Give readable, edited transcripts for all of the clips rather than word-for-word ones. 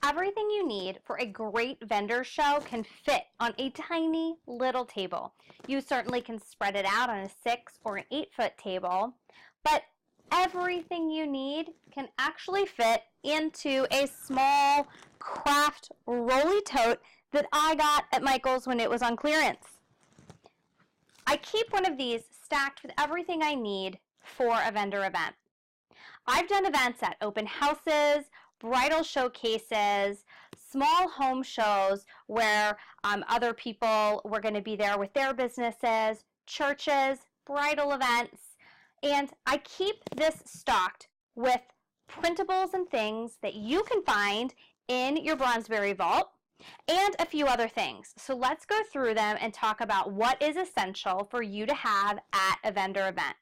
everything you need for a great vendor show can fit on a tiny little table. You certainly can spread it out on a 6 or an 8-foot table, but everything you need can actually fit into a small craft rolly tote that I got at Michael's when it was on clearance. I keep one of these stacked with everything I need for a vendor event. I've done events at open houses, bridal showcases, small home shows where other people were going to be there with their businesses, churches, bridal events, and I keep this stocked with printables and things that you can find in your BronzedBerry vault and a few other things. So let's go through them and talk about what is essential for you to have at a vendor event.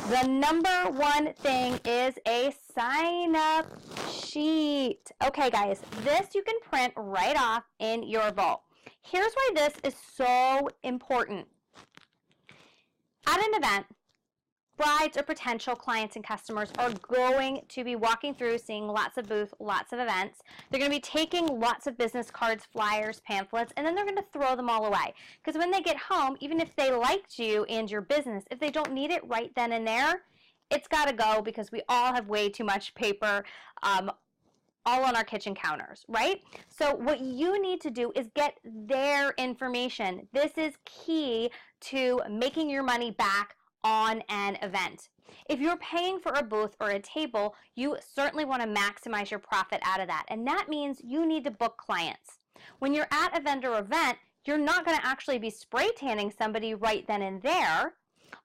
The number one thing is a sign-up sheet. Okay, guys, this you can print right off in your vault. Here's why this is so important. At an event, brides or potential clients and customers are going to be walking through, seeing lots of booths, lots of events. They're going to be taking lots of business cards, flyers, pamphlets, and then they're going to throw them all away. Because when they get home, even if they liked you and your business, if they don't need it right then and there, it's got to go because we all have way too much paper all on our kitchen counters, right? So what you need to do is get their information. This is key to making your money back on an event. If you're paying for a booth or a table, you certainly want to maximize your profit out of that, and that means you need to book clients. When you're at a vendor event, you're not going to actually be spray tanning somebody right then and there,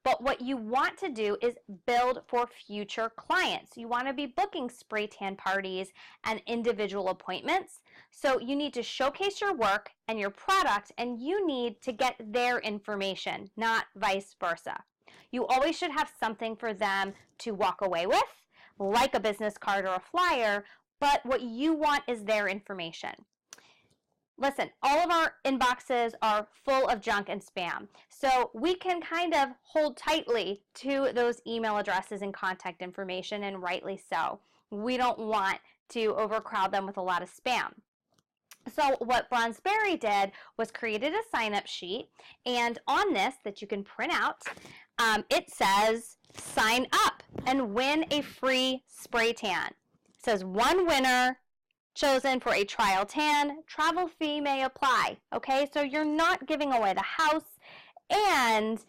but what you want to do is build for future clients. You want to be booking spray tan parties and individual appointments, so you need to showcase your work and your product, and you need to get their information, not vice versa. You always should have something for them to walk away with, like a business card or a flyer, but what you want is their information. Listen, all of our inboxes are full of junk and spam, so we can kind of hold tightly to those email addresses and contact information, and rightly so. We don't want to overcrowd them with a lot of spam. So what BronzedBerry did was created a sign-up sheet, and on this that you can print out, it says sign up and win a free spray tan. It says one winner chosen for a trial tan, travel fee may apply. Okay, so you're not giving away the house, and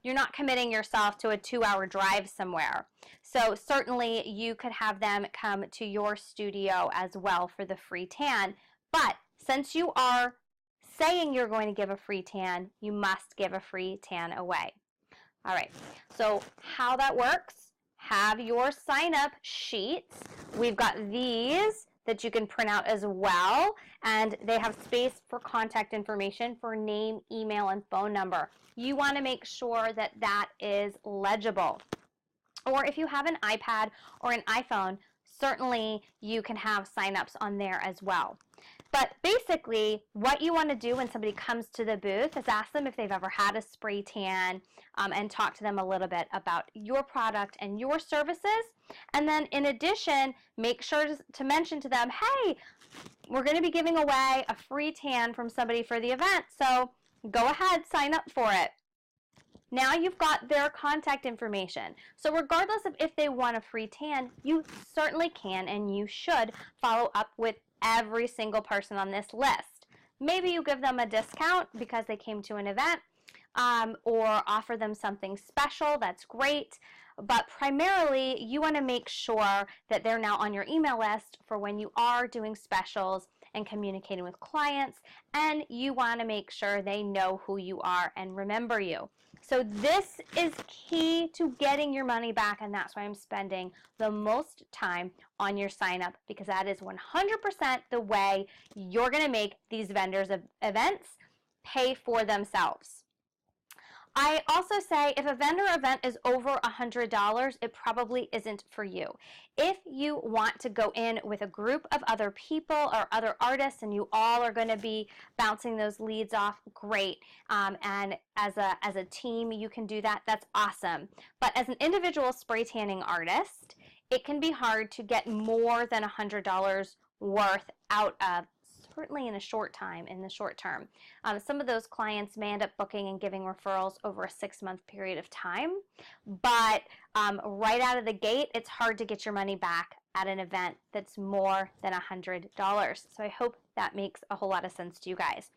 you're not committing yourself to a 2-hour drive somewhere. So certainly you could have them come to your studio as well for the free tan. But since you are saying you're going to give a free tan, you must give a free tan away. All right, so how that works, have your sign-up sheets. We've got these that you can print out as well, and they have space for contact information for name, email, and phone number. You want to make sure that that is legible. Or if you have an iPad or an iPhone, certainly you can have sign-ups on there as well. But basically, what you want to do when somebody comes to the booth is ask them if they've ever had a spray tan and talk to them a little bit about your product and your services. And then in addition, make sure to mention to them, hey, we're going to be giving away a free tan from somebody for the event, so go ahead, sign up for it. Now you've got their contact information. So regardless of if they want a free tan, you certainly can and you should follow up with every single person on this list. Maybe you give them a discount because they came to an event, or offer them something special. That's great. But primarily, you want to make sure that they're now on your email list for when you are doing specials and communicating with clients, and you want to make sure they know who you are and remember you. So this is key to getting your money back, and that's why I'm spending the most time on your sign up, because that is 100% the way you're going to make these vendors of events pay for themselves. I also say if a vendor event is over $100, it probably isn't for you. If you want to go in with a group of other people or other artists and you all are going to be bouncing those leads off, great. And as a team, you can do that. That's awesome. But as an individual spray tanning artist, it can be hard to get more than $100 worth out of, certainly in the short term. Some of those clients may end up booking and giving referrals over a 6-month period of time, but right out of the gate, it's hard to get your money back at an event that's more than $100. So I hope that makes a whole lot of sense to you guys.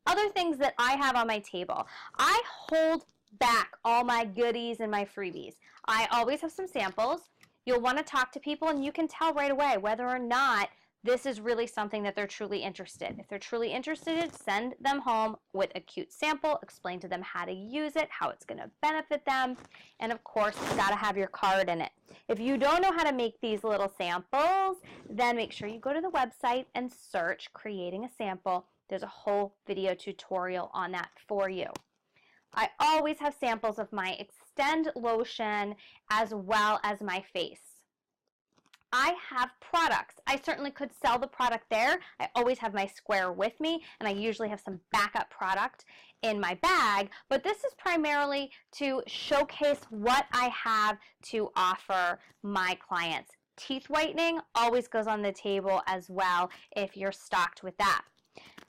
Other things that I have on my table, I hold back all my goodies and my freebies. I always have some samples. You'll want to talk to people and you can tell right away whether or not this is really something that they're truly interested. If they're truly interested, send them home with a cute sample, explain to them how to use it, how it's going to benefit them, and of course, you got to have your card in it. If you don't know how to make these little samples, then make sure you go to the website and search creating a sample. There's a whole video tutorial on that for you. I always have samples of my Extend lotion as well as my face. I have products. I certainly could sell the product there. I always have my square with me, and I usually have some backup product in my bag, but this is primarily to showcase what I have to offer my clients. Teeth whitening always goes on the table as well if you're stocked with that.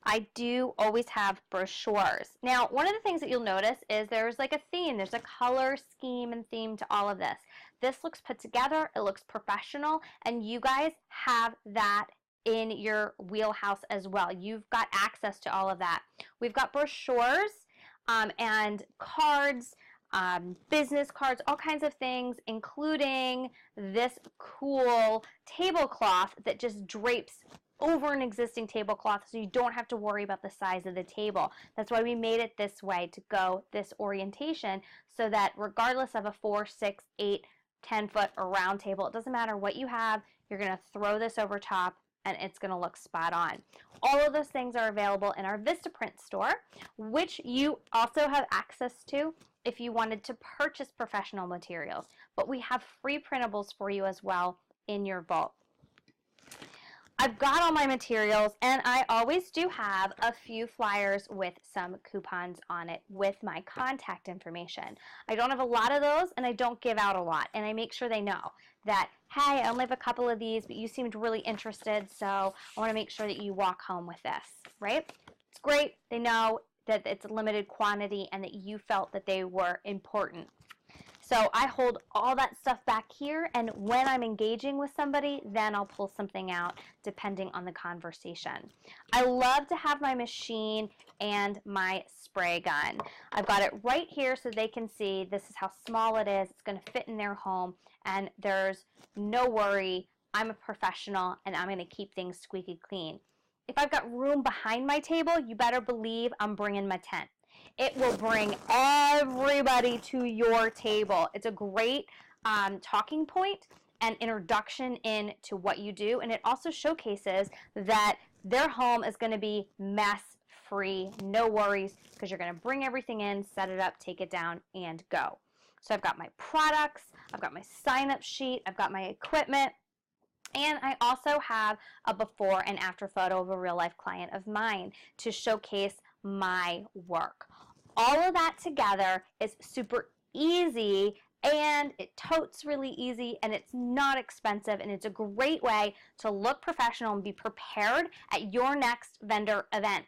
I do always have brochures. Now, one of the things that you'll notice is there's like a theme. There's a color scheme and theme to all of this. This looks put together. It looks professional, and you guys have that in your wheelhouse as well. You've got access to all of that. We've got brochures and cards, business cards, all kinds of things, including this cool tablecloth that just drapes over an existing tablecloth, so you don't have to worry about the size of the table. That's why we made it this way, to go this orientation, so that regardless of a 4, 6, 8, 10-foot or round table, it doesn't matter what you have, you're going to throw this over top and it's going to look spot on. All of those things are available in our Vistaprint store, which you also have access to if you wanted to purchase professional materials. But we have free printables for you as well in your vault. I've got all my materials, and I always do have a few flyers with some coupons on it with my contact information. I don't have a lot of those, and I don't give out a lot, and I make sure they know that, hey, I only have a couple of these, but you seemed really interested, so I want to make sure that you walk home with this, right? It's great. They know that it's a limited quantity and that you felt that they were important. So I hold all that stuff back here, and when I'm engaging with somebody, then I'll pull something out depending on the conversation. I love to have my machine and my spray gun. I've got it right here so they can see this is how small it is. It's going to fit in their home, and there's no worry. I'm a professional, and I'm going to keep things squeaky clean. If I've got room behind my table, you better believe I'm bringing my tent. It will bring everybody to your table. It's a great talking point and introduction into what you do, and it also showcases that their home is going to be mess-free, no worries, because you're going to bring everything in, set it up, take it down, and go. So I've got my products, I've got my sign-up sheet, I've got my equipment, and I also have a before and after photo of a real-life client of mine to showcase my work. All of that together is super easy, and it totes really easy, and it's not expensive, and it's a great way to look professional and be prepared at your next vendor event.